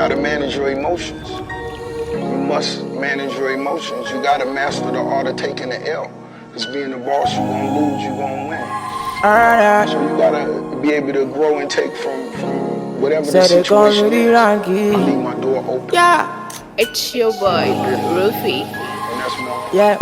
gotta manage your emotions. You must manage your emotions. You gotta master the art of taking the L. Because being the boss, you gonna lose, you gonna win. So you gotta be able to grow and take from whatever the situation is. I leave my door open. Yeah, it's your boy, Rufy. And that's my... Yeah,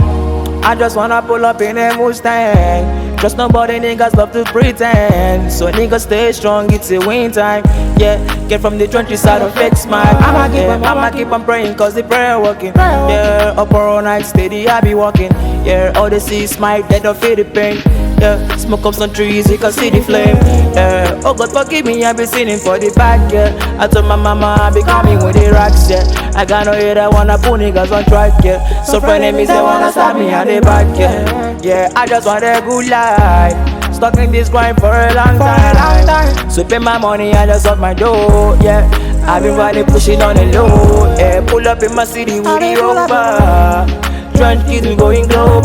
I just wanna pull up in a Mustang. Just nobody niggas love to pretend. So niggas stay strong, it's a win time. Yeah, get from the trenches side of fake smile. I'ma keep on praying cause the prayer working. Yeah, up all night steady I be walking. Yeah, all they see is my dead don't feel the pain. Yeah, smoke up some trees, you can see the flame. Yeah, oh God forgive me, I be sinning for the back. Yeah, I told my mama I be coming with the racks. Yeah, I got no hate, I wanna put niggas on track. Yeah, so for enemies they wanna stab me on the back. Yeah, yeah, I just want a good life. Stuck in this grind for a long time. So pay my money, I just off my door. Yeah, I've been riding pushing on the low. Yeah, pull up in my city with the over. Trench kids, we going global.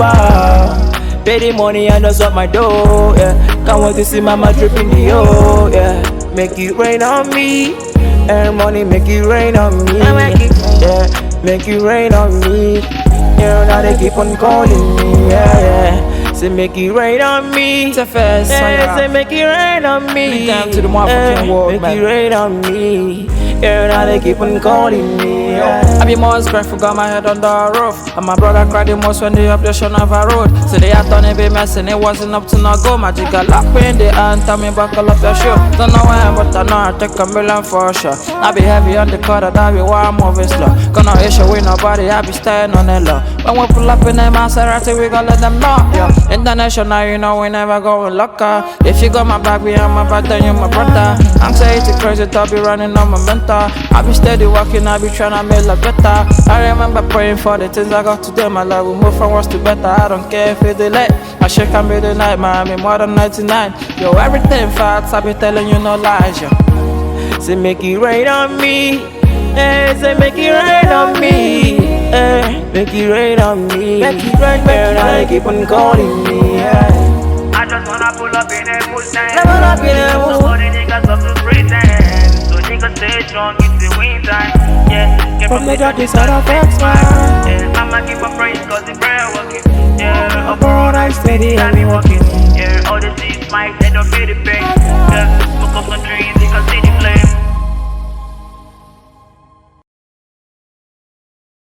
Pay the money and just up my door, yeah. Can't wait to see mama dripping the yo, yeah. Make it rain on me, earn money, make it rain on me, yeah. Make it rain on me, yeah. Now they keep on calling me, yeah, yeah. Say make it rain on me, It's a first, yeah. Say make it rain on me, down to the motherfucking world, make it rain on me, yeah. Now they keep on calling me, yeah. I be most grateful, got my head on the roof. And my brother cried the most when the operation of a road. So they had done a bit mess and it wasn't up to no go. Magic got locked in the hand, tell me buckle up your shoe. Don't know why, but I know I take a million for sure. I be heavy on the car, that be why I'm moving slow. Got no issue with nobody, I be staying on the low. When we pull up in the Maserati, we gon' let them know, yeah. International, you know we never go with locker. If you got my back behind my back, then you my brother. I'm saying it's crazy to be running on my mentor. I be steady walking, I be tryna make life better. I remember praying for the things I got today. My life will move from worse to better. I don't care if it's delayed. My shit can be the night, man. I'm more than 99. Yo, everything facts, I be telling you no lies, yo. Say make it rain on me, eh? Say make it rain on me, eh? Make it rain on me, make it rain, now they keep on calling me, yeah. I just wanna pull up in a Mustang. Pull up in a Mustang. Nobody niggas love to pretend. So niggas stay strong, it's the win time. Yeah, get From the dirty side of X, man. Yeah, I'ma keep on praying cause the prayer working. Yeah, Up all night steady I be walking. yeah, all the seeds might, they don't feel the pain. Yeah, smoke up some trees, you can see the